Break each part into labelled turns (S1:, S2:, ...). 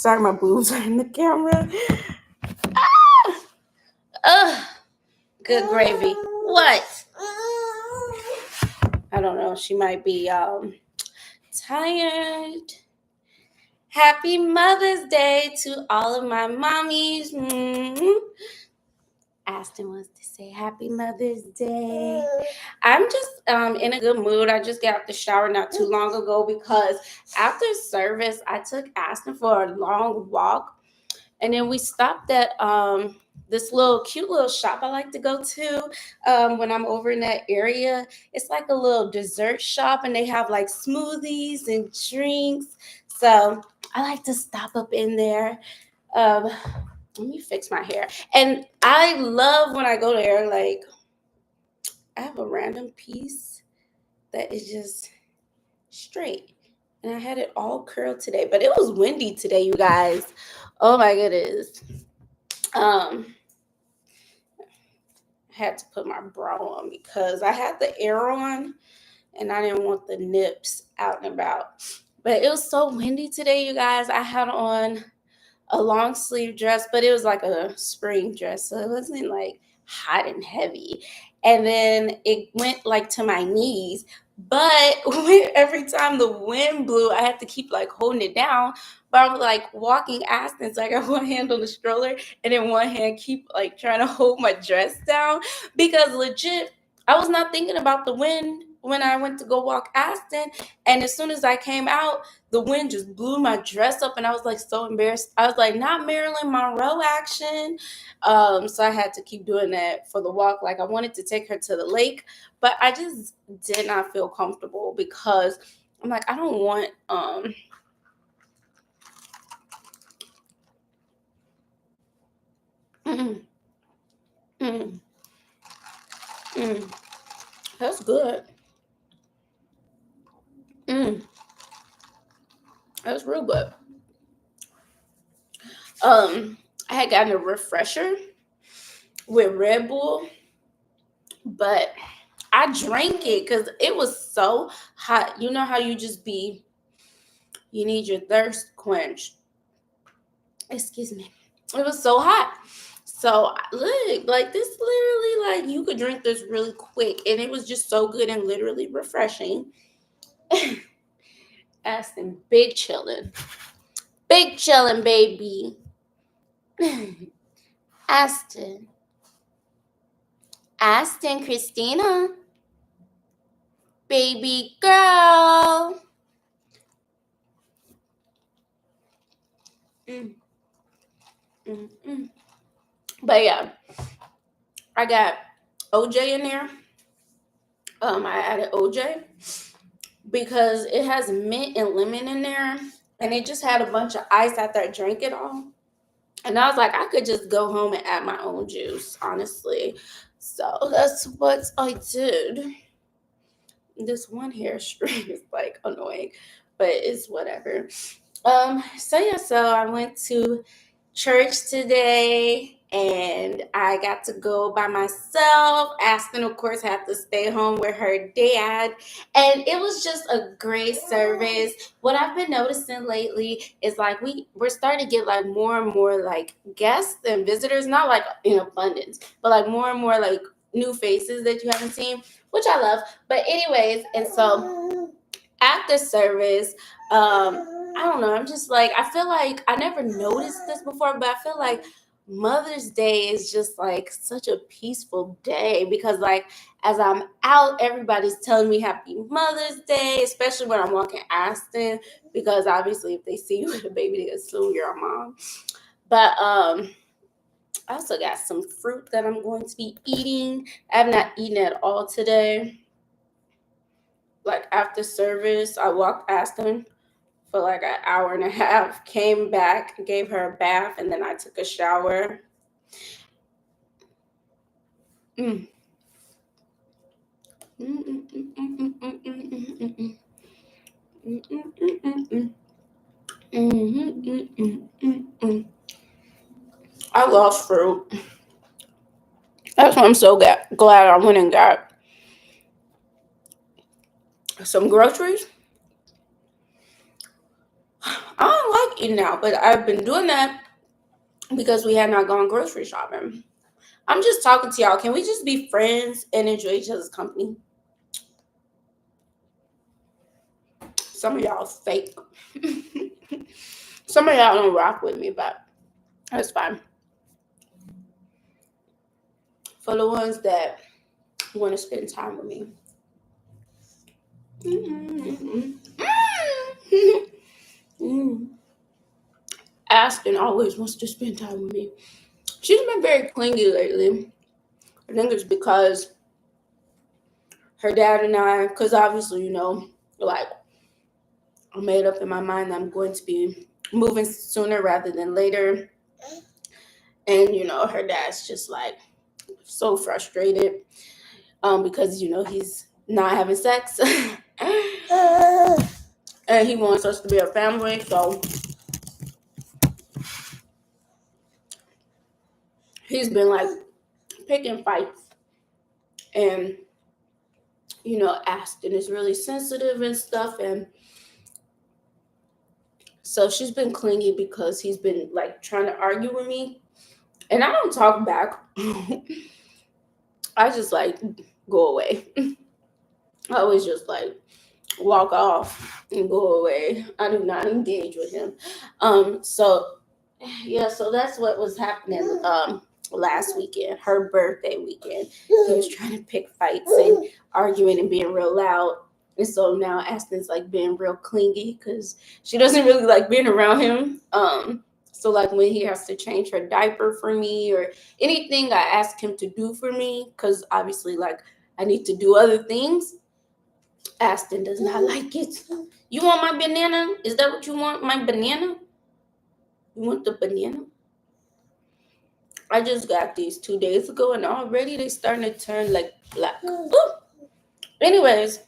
S1: Sorry, my boobs are in the camera. Good gravy. What? I don't know. She might be tired. Happy Mother's Day to all of my mommies. Aston wants to say Happy Mother's Day. I'm just in a good mood. I just got out the shower not too long ago because after service, I took Aston for a long walk. And then we stopped at this cute little shop I like to go to when I'm over in that area. It's like a little dessert shop, and they have like smoothies and drinks. So I like to stop up in there. Let me fix my hair. And I love when I go there, like, I have a random piece that is just straight. And I had it all curled today, but it was windy today, you guys. Oh my goodness. I had to put my bra on because I had the air on and I didn't want the nips out and about. But it was so windy today, you guys. I had on a long sleeve dress, but it was like a spring dress, so it wasn't like hot and heavy. And then it went like to my knees, but every time the wind blew, I had to keep like holding it down. But I'm like walking Aston, so I got one hand on the stroller and then one hand keep like trying to hold my dress down because legit, I was not thinking about the wind when I went to go walk Aston. And as soon as I came out, the wind just blew my dress up and I was like so embarrassed. I was like, not Marilyn Monroe action. So I had to keep doing that for the walk. Like I wanted to take her to the lake, but I just did not feel comfortable because I'm like, I don't want that's good. That's real good. I had gotten a refresher with Red Bull, but I drank it because it was so hot. You know how you need your thirst quenched. Excuse me. It was so hot. So look, like this literally, like you could drink this really quick, and it was just so good and literally refreshing. Aston, big chillin', baby. Aston, Christina, baby girl. But yeah, I got OJ in there. I added OJ because it has mint and lemon in there, and it just had a bunch of ice after I drank it all. And I was like, I could just go home and add my own juice, honestly. So that's what I did. This one hair string is like annoying, but it's whatever. So I went to church today and I got to go by myself. Aston, of course, had to stay home with her dad, and it was just a great service. What I've been noticing lately is like we're starting to get like more and more like guests and visitors, not like in abundance, but like more and more like new faces that you haven't seen, which I love. But anyways, and so after service, I don't know. I'm just like, I feel like I never noticed this before, but I feel like Mother's Day is just like such a peaceful day because, like, as I'm out, everybody's telling me Happy Mother's Day, especially when I'm walking Aston, because obviously, if they see you with a baby, they assume you're a mom. But I also got some fruit that I'm going to be eating. I have not eaten at all today. Like after service, I walked Aston for like an hour and a half, came back, gave her a bath, and then I took a shower. I love fruit. That's why I'm so glad I went and got some groceries. I don't eating out, but I've been doing that because we had not gone grocery shopping. I'm just talking to y'all. Can we just be friends and enjoy each other's company? Some of y'all fake. Some of y'all don't rock with me, but that's fine. For the ones that want to spend time with me. Aston always wants to spend time with me. She's been very clingy lately. I think it's because her dad and I, because obviously, like, I made up in my mind that I'm going to be moving sooner rather than later. And, her dad's just like so frustrated because, he's not having sex. And he wants us to be a family. So he's been like picking fights. And, Aston is really sensitive and stuff. And so she's been clingy because he's been like trying to argue with me. And I don't talk back. I just like go away. I always just like walk off and go away. I do not engage with him. So that's what was happening last weekend, her birthday weekend. He was trying to pick fights and arguing and being real loud. And so now Aston's like being real clingy because she doesn't really like being around him. So like when he has to change her diaper for me or anything I ask him to do for me, because obviously like I need to do other things, Aston does not like it. You want my banana? Is that what you want? My banana? You want the banana? I just got these 2 days ago and already they starting to turn like black. Ooh. Anyways.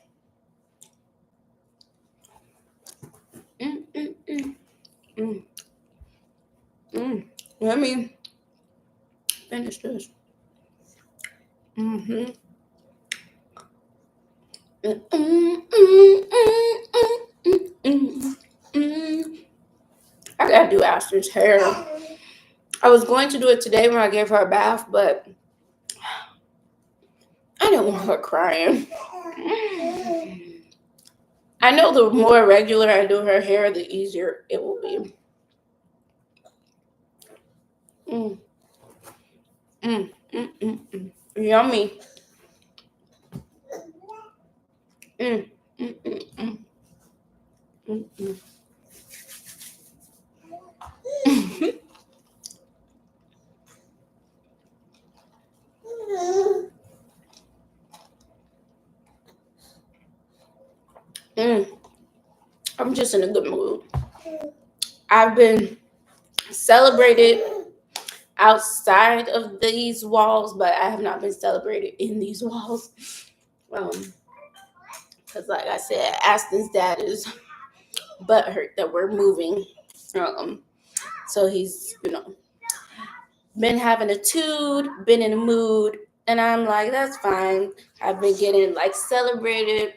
S1: Let me finish this. I gotta do Aston's hair. I was going to do it today when I gave her a bath, but I didn't want her crying. I know the more regular I do her hair, the easier it will be. Yummy. I'm just in a good mood. I've been celebrated outside of these walls, but I have not been celebrated in these walls. Because like I said, Aston's dad is butthurt that we're moving. So he's, been having a tude, been in a mood, and I'm like, that's fine. I've been getting like celebrated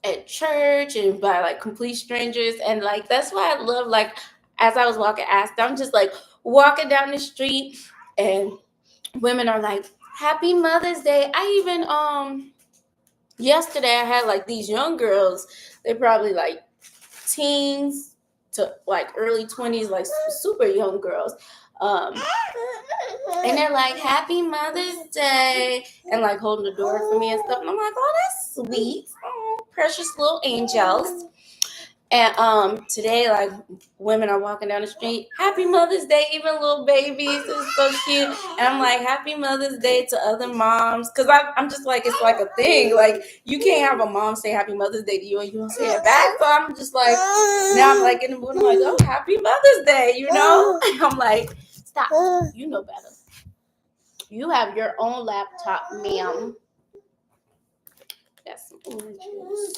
S1: at church and by like complete strangers, and like that's why I love, like, as I was walking Aston, I'm just like walking down the street and women are like, happy Mother's Day. I even yesterday I had like these young girls, they're probably like teens to like early 20s, like super young girls, and they're like, happy Mother's Day, and like holding the door for me and stuff, and I'm like, oh, that's sweet. Oh, precious little angels. And today, like, women are walking down the street, happy Mother's Day, even little babies, it's so cute. And I'm like, happy Mother's Day to other moms, because I'm just like, it's like a thing, like, you can't have a mom say happy Mother's Day to you and you don't say it back. So I'm just like, now I'm like in the mood, I'm like, oh, happy Mother's Day, I'm like, stop, you know better. You have your own laptop, ma'am. That's some oranges.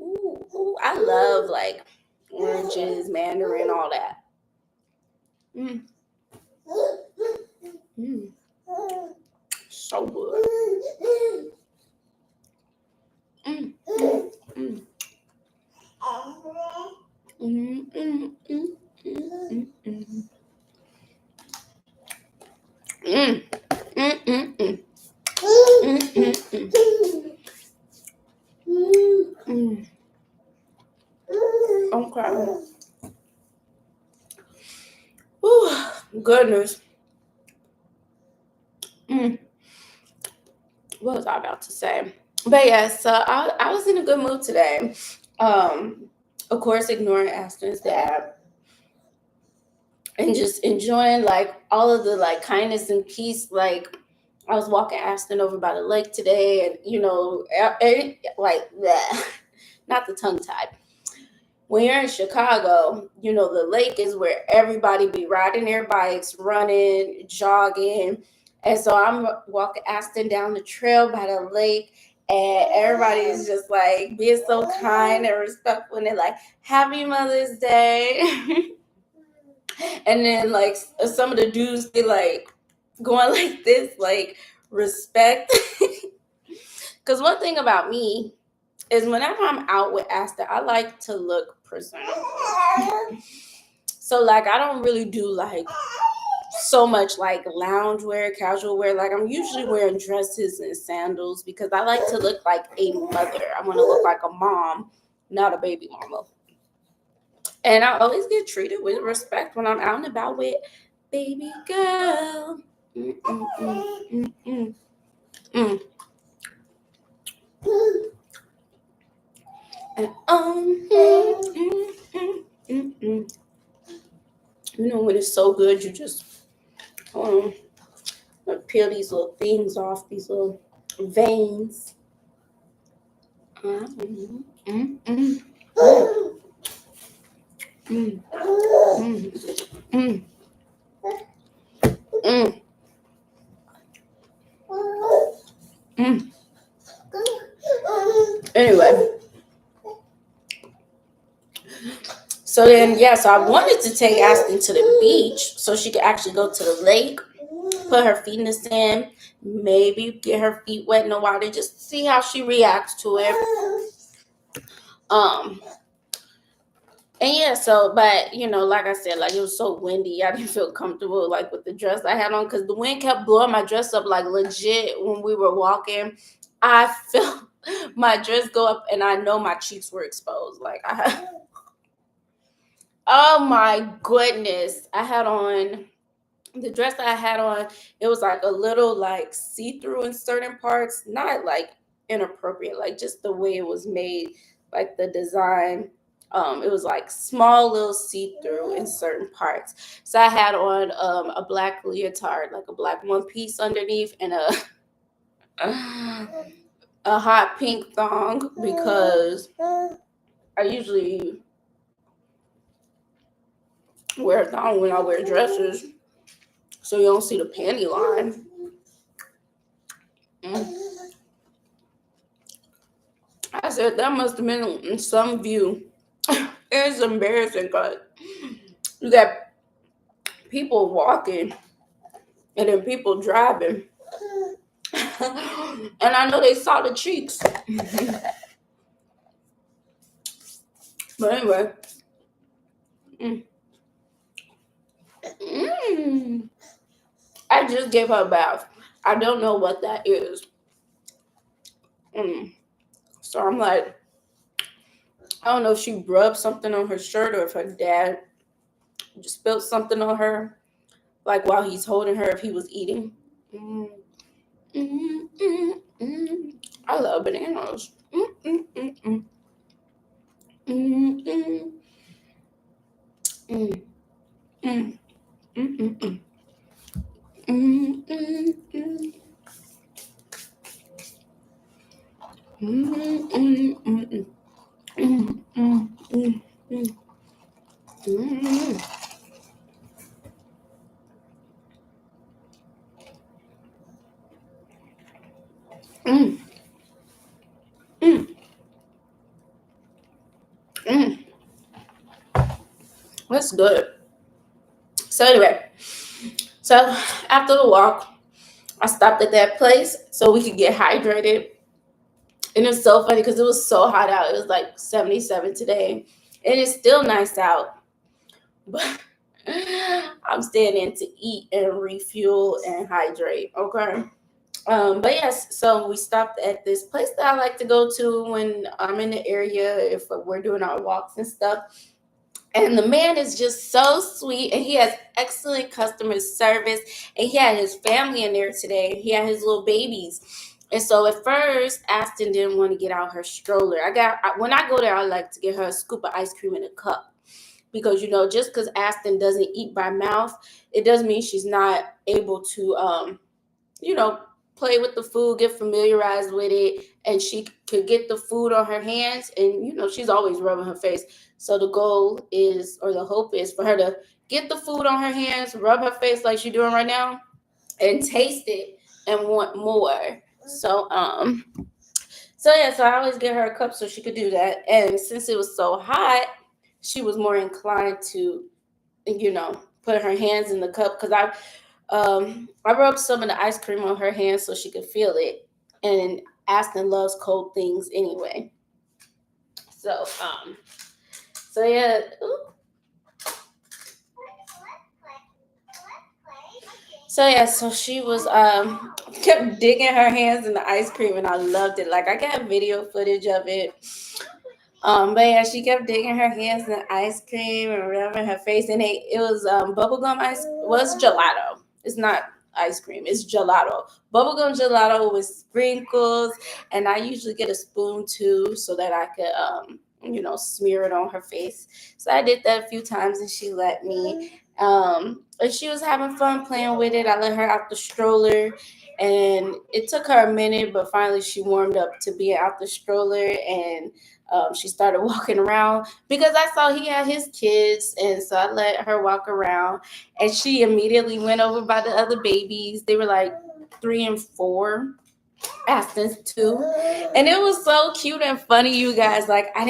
S1: Ooh, I love like oranges, mandarin, all that. So good. Mm, mm, mm, mm, mm, mm, mm, mm, mm. Mm, mm, mm. I'm crying. Whew, goodness. Mm. What was I about to say? But yeah, so I was in a good mood today. Of course, ignoring Aston's dad and just enjoying like all of the like kindness and peace. Like I was walking Aston over by the lake today, and like that, not the tongue tied. When you're in Chicago, the lake is where everybody be riding their bikes, running, jogging. And so I'm walking Aston down the trail by the lake, and everybody is just like being so kind and respectful. And they're like, Happy Mother's Day. And then, like, some of the dudes be like going like this, like, respect. Because one thing about me is whenever I'm out with Aston, I like to look presentable. So like I don't really do like so much like lounge wear, casual wear. Like I'm usually wearing dresses and sandals because I like to look like a mother. I want to look like a mom, not a baby mama. And I always get treated with respect when I'm out and about with baby girl. Mm, mm, mm, mm, mm, mm. And when it's so good, you just peel these little things off, these little veins. Mm, mm, mm, mm, mm, mm, mm. Anyway, so then, so I wanted to take Aston to the beach so she could actually go to the lake, put her feet in the sand, maybe get her feet wet in the water, just see how she reacts to it. And but like I said, like it was so windy, I didn't feel comfortable like with the dress I had on because the wind kept blowing my dress up like legit when we were walking. I felt my dress go up and I know my cheeks were exposed. Like oh my goodness. I had on the dress that I had on, it was like a little like see-through in certain parts, not like inappropriate, like just the way it was made, like the design. It was like small little see-through in certain parts. So I had on a black leotard, like a black one piece underneath, and a hot pink thong because I usually wear a thong when I wear dresses, so you don't see the panty line. I said that must have been in some view. It's embarrassing because you got people walking and then people driving. And I know they saw the cheeks. But anyway. I just gave her a bath. I don't know what that is. So I'm like, I don't know if she rubbed something on her shirt or if her dad just spilled something on her, like while he's holding her if he was eating. I love bananas. That's good. So anyway, after the walk, I stopped at that place so we could get hydrated. And it's so funny because it was so hot out. It was like 77 today. And it's still nice out, but I'm staying in to eat and refuel and hydrate. Okay. But yes, so we stopped at this place that I like to go to when I'm in the area if we're doing our walks and stuff. And the man is just so sweet, and he has excellent customer service. And he had his family in there today. He had his little babies. And so at first, Aston didn't want to get out her stroller. When I go there, I like to get her a scoop of ice cream in a cup because just because Aston doesn't eat by mouth, it doesn't mean she's not able to you know, play with the food, get familiarized with it, and she could get the food on her hands. And she's always rubbing her face. So the goal is, or the hope is, for her to get the food on her hands, rub her face like she's doing right now, and taste it and want more. So I always get her a cup so she could do that. And since it was so hot, she was more inclined to, put her hands in the cup because I rubbed some of the ice cream on her hands so she could feel it. And Aston loves cold things anyway. So so yeah. Ooh. So she was kept digging her hands in the ice cream, and I loved it. Like, I got video footage of it. But yeah, she kept digging her hands in the ice cream and rubbing her face, and it was bubblegum ice. Was gelato. It's not ice cream. It's gelato. Bubblegum gelato with sprinkles, and I usually get a spoon too, so that I could smear it on her face. So I did that a few times, and she let me. And she was having fun playing with it. I let her out the stroller, and it took her a minute, but finally she warmed up to being out the stroller, and she started walking around because I saw he had his kids, and so I let her walk around, and she immediately went over by the other babies. They were like 3 and 4, Aston's 2, and it was so cute and funny, you guys. Like, I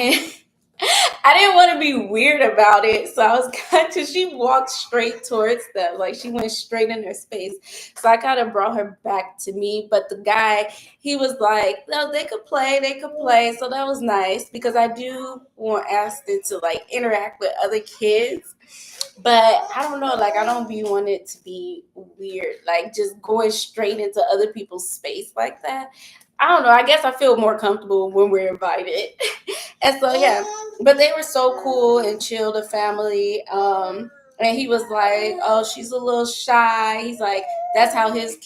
S1: didn't want to be weird about it, so I was kind of. She walked straight towards them, like she went straight in their space. So I kind of brought her back to me. But the guy, he was like, "No, they could play, they could play." So that was nice because I do want Aston to like interact with other kids. But I don't know, like I don't be want it to be weird, like just going straight into other people's space like that. I don't know. I guess I feel more comfortable when we're invited. And so yeah, but they were so cool and chill, the family. And he was like, "Oh, she's a little shy." He's like, That's how his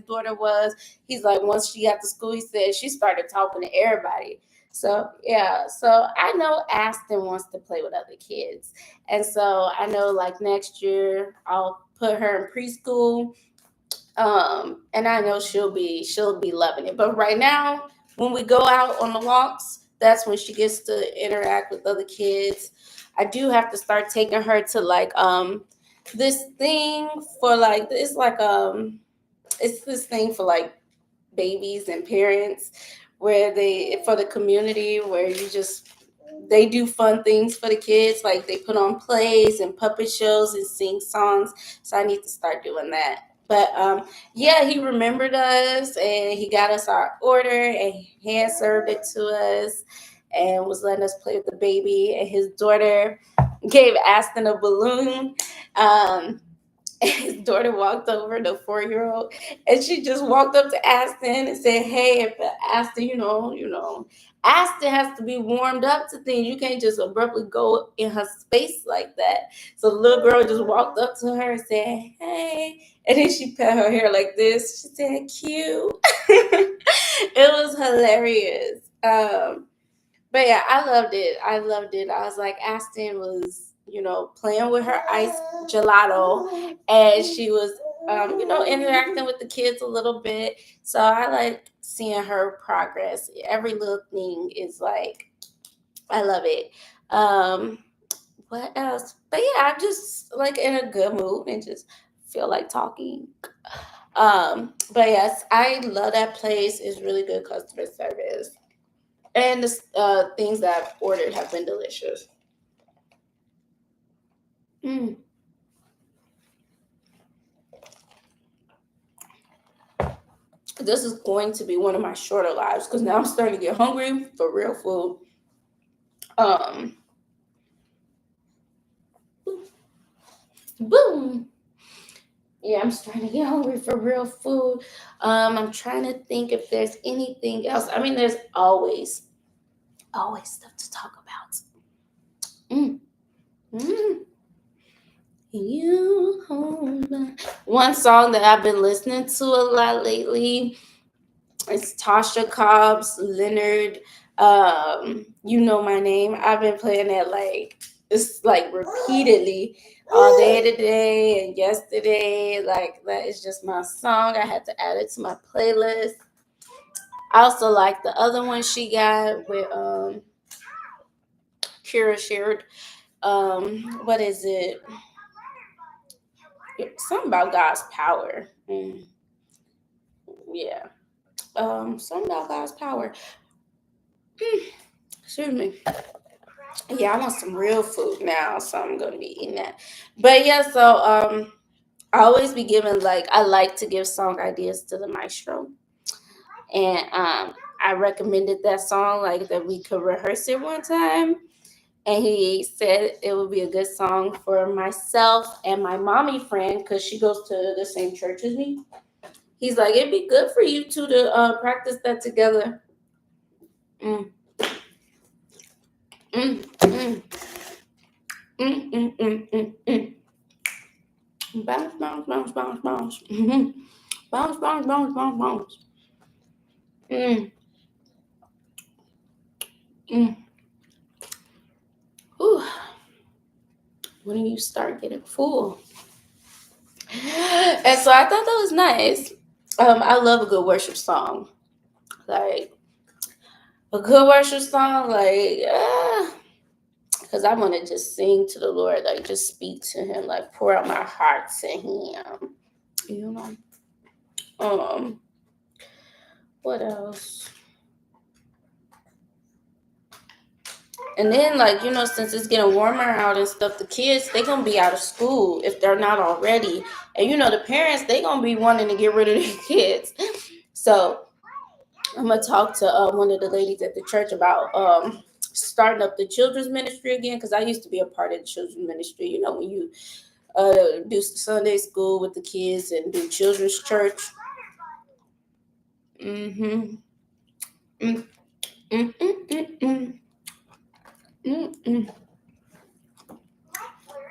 S1: daughter was. He's like, once she got to school, he said she started talking to everybody. So yeah, so I know Aston wants to play with other kids, and so I know like next year I'll put her in preschool, and I know she'll be loving it. But right now, when we go out on the walks, that's when she gets to interact with other kids. I do have to start taking her to like this thing for like it's this thing for like babies and parents where they for the community where they do fun things for the kids, like they put on plays and puppet shows and sing songs. So I need to start doing that. But yeah, he remembered us and he got us our order and hand served it to us and was letting us play with the baby. And his daughter gave Aston a balloon. His daughter walked over, the 4-year-old, and she just walked up to Aston and said, "Hey," and Aston, Aston has to be warmed up to things. You can't just abruptly go in her space like that. So the little girl just walked up to her and said, "Hey," and then she pet her hair like this. She said, "Cute." It was hilarious. But yeah, I loved it. I loved it. I was like, Aston was, playing with her ice gelato, and she was, interacting with the kids a little bit. So I like seeing her progress. Every little thing is like, I love it. What else? But yeah, I'm just like in a good mood and just feel like talking. But yes, I love that place. It's really good customer service. And the things that I've ordered have been delicious. Mm. This is going to be one of my shorter lives because now I'm starting to get hungry for real food. Um, Boom. Yeah, I'm starting to get hungry for real food. I'm trying to think if there's anything else. I mean, there's always stuff to talk about. Mm. Mm. You hold my... One song that I've been listening to a lot lately is Tasha Cobb's Leonard. You Know My Name. I've been playing that it's like repeatedly all day today and yesterday. Like that is just my song. I had to add it to my playlist. I also like the other one she got with Kira shared. What is it? Something about God's power. Yeah. Something about God's power. Excuse me. Yeah, I want some real food now, so I'm gonna be eating that. But yeah, so I always be giving I like to give song ideas to the maestro, and I recommended that song that we could rehearse it one time, and he said it would be a good song for myself and my mommy friend because she goes to the same church as me. He's like, it'd be good for you two to practice that together. Mm. Mm, mm, mm, mm, mm, mm, mm. Bounce, bounce, bounce, bounce, bounce. Mm-hmm. Bounce, bounce, bounce, bounce, bounce. Mm, mm. Ooh. When you start getting full. And so I thought that was nice. I love a good worship song. Like a good worship song, because I want to just sing to the Lord, just speak to Him, pour out my heart to Him. You know. What else? And then, since it's getting warmer out and stuff, the kids, they going to be out of school if they're not already. And, the parents, they going to be wanting to get rid of their kids. So, I'm going to talk to one of the ladies at the church about starting up the children's ministry again, because I used to be a part of the children's ministry. When you do Sunday school with the kids and do children's church. Mm-hmm. Mm, mm, mm, mm, mm. Mm-mm.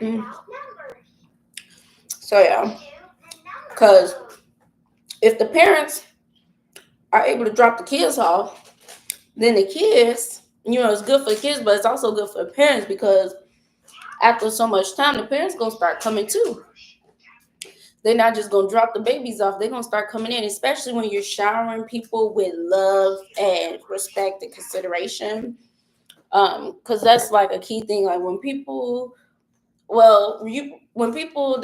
S1: Mm. So yeah, because if the parents are able to drop the kids off, then the kids, it's good for the kids, but it's also good for the parents because after so much time, the parents gonna start coming too. They're not just gonna drop the babies off; they're gonna start coming in, especially when you're showering people with love and respect and consideration. Because that's a key thing. When people when people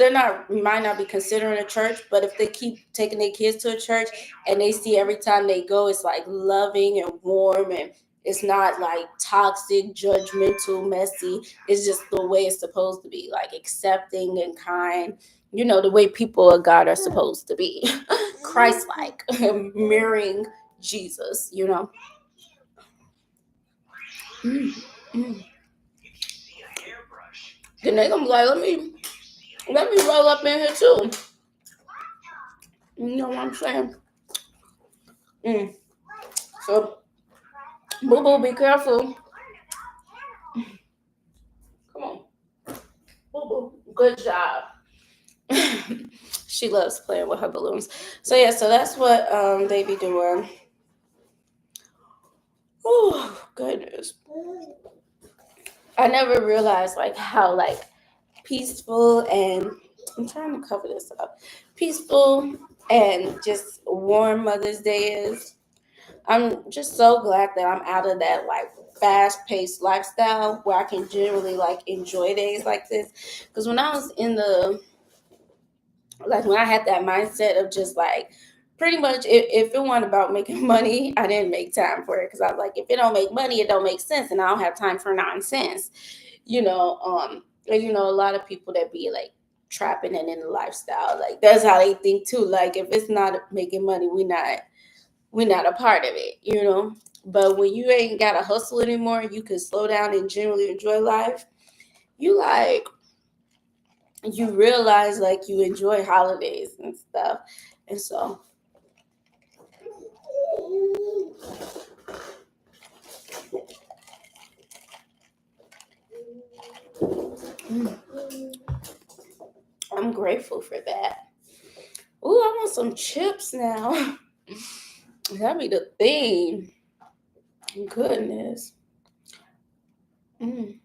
S1: might not be considering a church, but if they keep taking their kids to a church and they see every time they go, it's loving and warm, and it's not toxic, judgmental, messy. It's just the way it's supposed to be, accepting and kind. The way people of God are supposed to be, Christ-like, mirroring Jesus. Mm, mm. Then they gonna be like, let me roll up in here too. You know what I'm saying? Mm. So, boo boo, be careful. Come on, boo boo. Good job. She loves playing with her balloons. So yeah, so that's what they be doing. Oh goodness, I never realized how peaceful and I'm trying to cover this up. Peaceful and just warm Mother's Day is. I'm just so glad that I'm out of that fast-paced lifestyle where I can generally enjoy days like this. Because when I was in the when I had that mindset of just pretty much if it wasn't about making money, I didn't make time for it because I was like, if it don't make money, it don't make sense, and I don't have time for nonsense. And a lot of people that be trapping and in the lifestyle, that's how they think too. If it's not making money, we're not a part of it. But when you ain't got to hustle anymore, you can slow down and generally enjoy life. You you realize like you enjoy holidays and stuff. And so I'm grateful for that. Ooh, I want some chips now. That'd be the thing. Goodness. I'm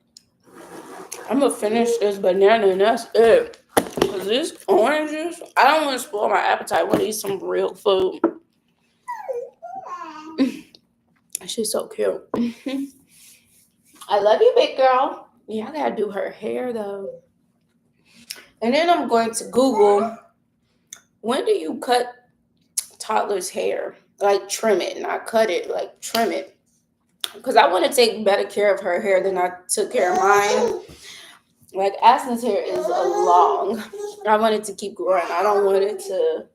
S1: gonna finish this banana and that's it. Cause these oranges, I don't want to spoil my appetite. I want to eat some real food. She's so cute. I love you, big girl. Yeah, I gotta do her hair though. And then I'm going to Google, when do you cut toddler's hair? Like trim it, not cut it, like trim it. Because I want to take better care of her hair than I took care of mine. Like Aston's hair is long. I want it to keep growing. I don't want it to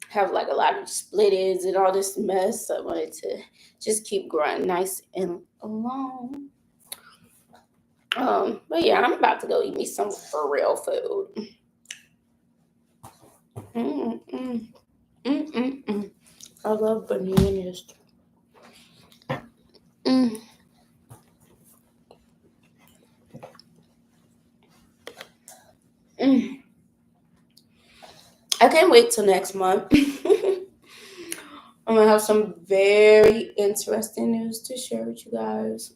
S1: have like a lot of split ends and all this mess. I want it to just keep growing nice and long. But yeah, I'm about to go eat me some for real food. I love bananas. I can't wait till next month. I'm gonna have some very interesting news to share with you guys.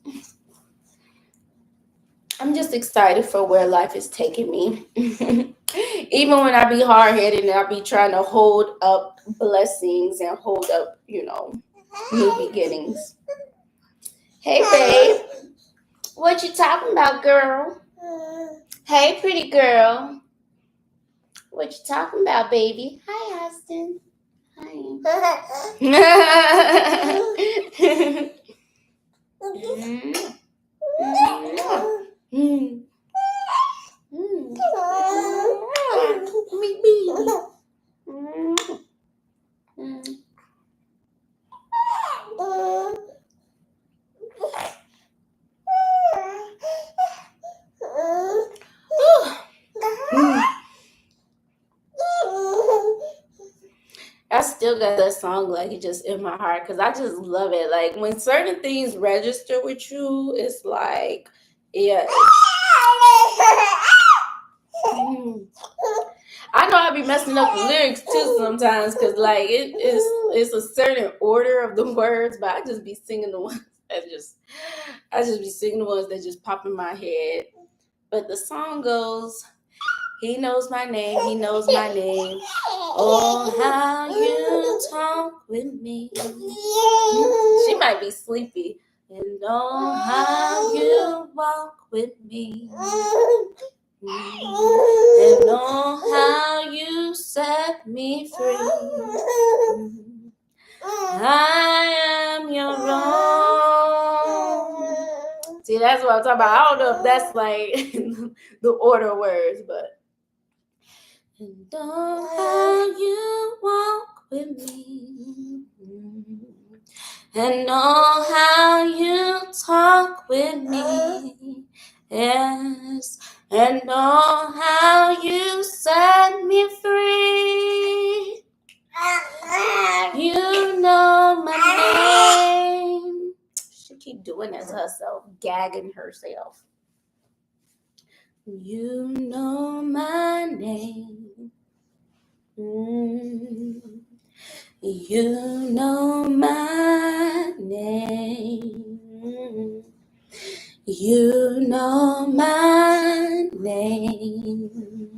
S1: I'm just excited for where life is taking me. Even when I be hard-headed and I be trying to hold up blessings and hold up, new beginnings. Hey, babe. What you talking about, girl? Hey, pretty girl. What you talking about, baby? Hi, Austin. Hi. I still got that song like just in my heart because I just love it. Like when certain things register with you, it's like, yeah. I know I be messing up the lyrics too sometimes because like it's a certain order of the words, but I just be singing the ones that just pop in my head. But the song goes, he knows my name, he knows my name. Oh, how you talk with me. She might be sleepy. And oh, how you walk with me. And oh, how you set me free. I am your own. See, that's what I'm talking about. I don't know if that's like the order of words, but. And oh, how you walk with me. And oh, how you talk with me. Yes. And oh, how you set me free. You know my name. She keep doing that to herself, gagging herself. You know my name. You know my name. You know my name.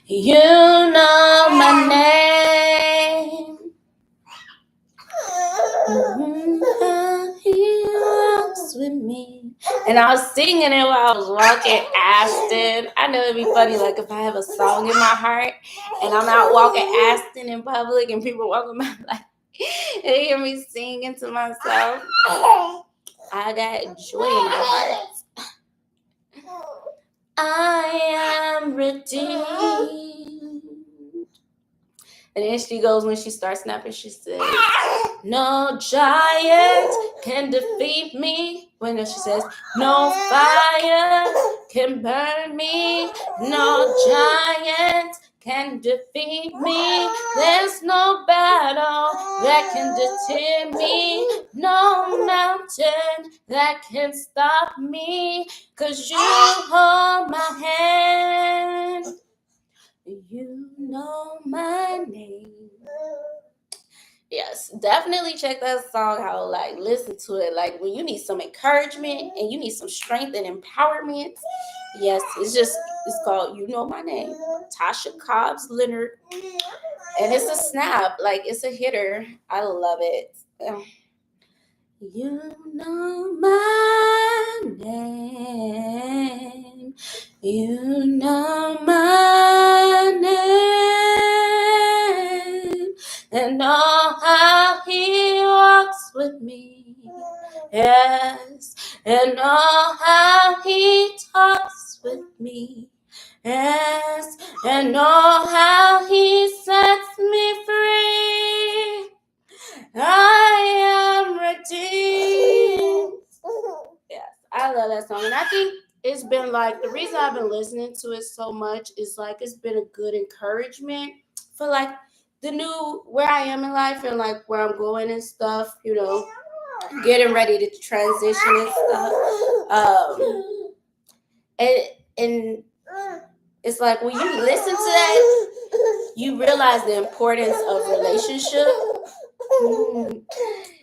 S1: You know my name. He walks with me. And I was singing it while I was walking Aston. I know it'd be funny, like if I have a song in my heart and I'm out walking Aston in public and people walking by, like they hear me singing to myself. I got joy in my heart. I am redeemed. And then she goes, when she starts snapping, she says, No giant can defeat me. When she says, no fire can burn me. No giant can defeat me. There's no battle that can deter me. No mountain that can stop me. 'Cause you hold my hand. You know my name. Yes, definitely check that song out. Like, listen to it. Like, when you need some encouragement and you need some strength and empowerment. Yes, it's called You Know My Name. Tasha Cobbs Leonard. And it's a snap. Like, it's a hitter. I love it. You know my name. You know my name. And oh, how he walks with me. Yes. And oh, how he talks with me. Yes. And oh, how he sets me free. I am redeemed. Yes, I love that song. And I think it's been like, the reason I've been listening to it so much is like, it's been a good encouragement for like the new, where I am in life and like where I'm going and stuff, you know, getting ready to transition and stuff. And it's like, when you listen to that, you realize the importance of relationship.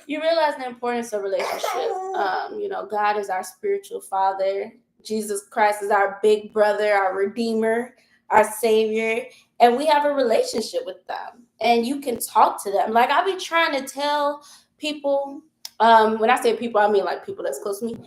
S1: You realize the importance of relationship. You know, God is our spiritual father. Jesus Christ is our big brother, our redeemer, our savior. And we have a relationship with them. And you can talk to them. Like, I be trying to tell people, when I say people, I mean like people that's close to me.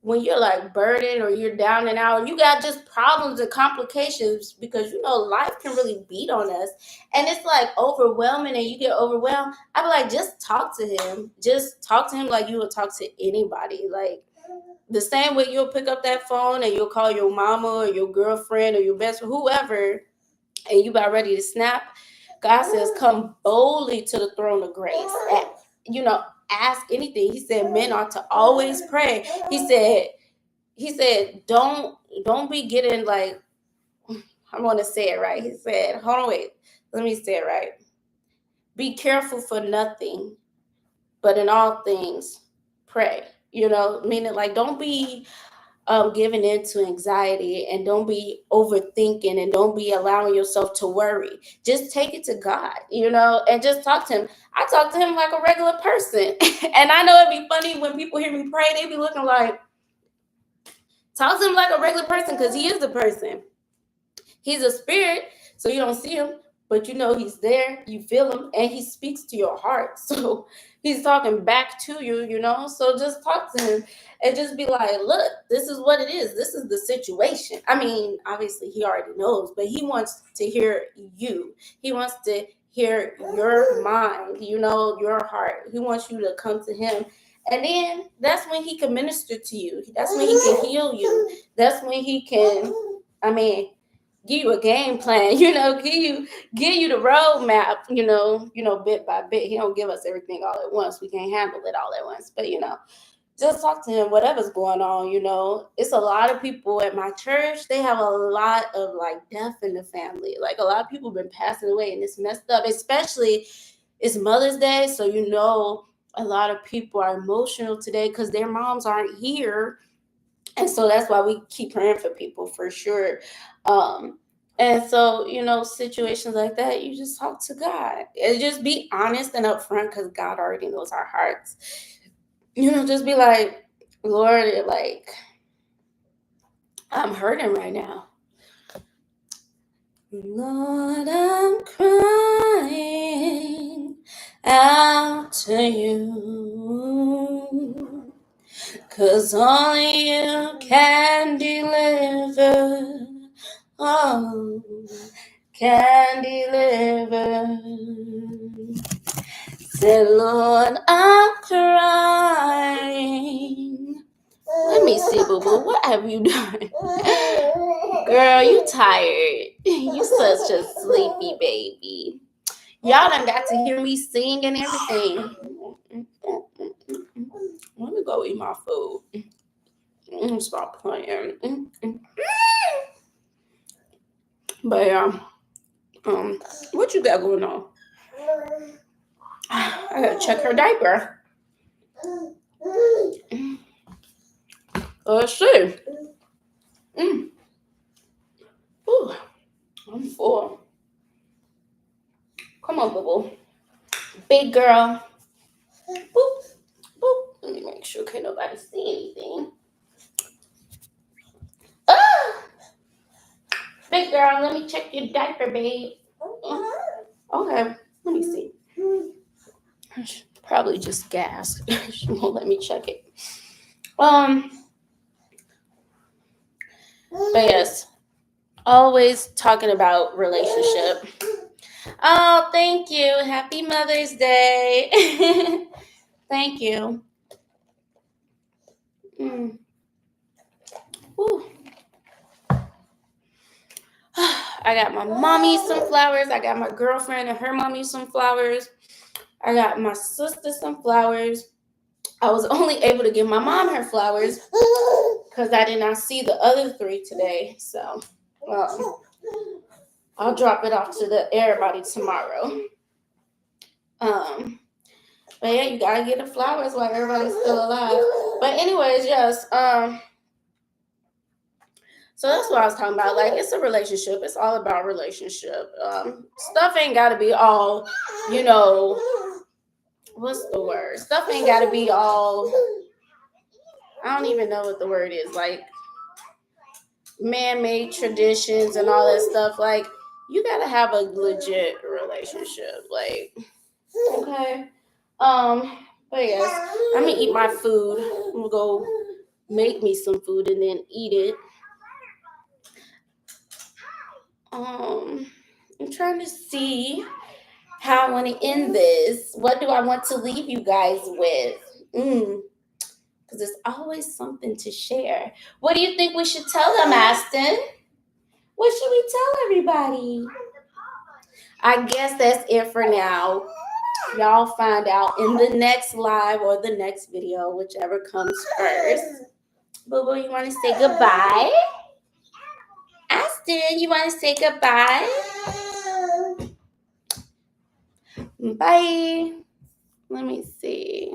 S1: When you're like burdened or you're down and out, you got just problems and complications, because you know life can really beat on us, and it's like overwhelming, and you get overwhelmed. I be like, just talk to him. Just talk to him like you would talk to anybody. Like, the same way you'll pick up that phone and you'll call your mama or your girlfriend or your best friend, whoever, and you about ready to snap. God says, come boldly to the throne of grace. Ask anything. He said men ought to always pray. He said don't be getting like, I want to say it right. He said, hold on, wait, let me say it right. Be careful for nothing, but in all things pray. Meaning like, don't be giving into anxiety, and don't be overthinking, and don't be allowing yourself to worry. Just take it to God, and just talk to him. I talk to him like a regular person. And I know it'd be funny when people hear me pray, they be looking like, talk to him like a regular person, because he is a person. He's a spirit, so you don't see him, but he's there, you feel him, and he speaks to your heart. So he's talking back to you, so just talk to him and just be like, look, this is what it is. This is the situation. I mean, obviously he already knows, but he wants to hear you. He wants to hear your mind, your heart. He wants you to come to him. And then that's when he can minister to you. That's when he can heal you. That's when he can, give you a game plan, give you the roadmap, bit by bit. He don't give us everything all at once. We can't handle it all at once. But, just talk to him, whatever's going on, It's a lot of people at my church, they have a lot of, like, death in the family. Like, a lot of people have been passing away, and it's messed up. Especially, it's Mother's Day, so, a lot of people are emotional today because their moms aren't here. And so that's why we keep praying for people, for sure. And so, situations like that, you just talk to God. And just be honest and upfront, because God already knows our hearts. Just be like, Lord, like, I'm hurting right now. Lord, I'm crying out to you, 'cause only you can deliver. Oh, can deliver. Say, Lord, I'm crying. Let me see, boo-boo. What have you done? Girl, you tired. You such a sleepy baby. Y'all done got to hear me sing and everything. Let me go eat my food. Stop playing. But what you got going on? I gotta check her diaper. Let's see. Ooh, I'm full. Come on, boo-boo. Big girl. Boop, boop. Let me make sure can't nobody see anything. Ah! Big girl, let me check your diaper, babe. Okay, let me see. Probably just gas. She won't let me check it. But yes, always talking about relationship. Oh, thank you. Happy Mother's Day. Thank you. Whew. I got my mommy some flowers. I got my girlfriend and her mommy some flowers. I got my sister some flowers. I was only able to give my mom her flowers because I did not see the other three today. So I'll drop it off to everybody tomorrow. But yeah, you gotta get the flowers while everybody's still alive. But anyways, yes. So that's what I was talking about. Like, it's a relationship. It's all about relationship. Stuff ain't gotta be all, what's the word? Stuff ain't gotta be all. I don't even know what the word is. Like, man-made traditions and all that stuff. Like, you gotta have a legit relationship. Like, okay. But yes, I'm gonna eat my food. I'm gonna go make me some food and then eat it. I'm trying to see how I want to end this. What do I want to leave you guys with? Because there's always something to share. What do you think we should tell them, Aston? What should we tell everybody? I guess that's it for now. Y'all find out in the next live or the next video, whichever comes first. Boo Boo, you want to say goodbye? Aston, you want to say goodbye? Bye. Let me see.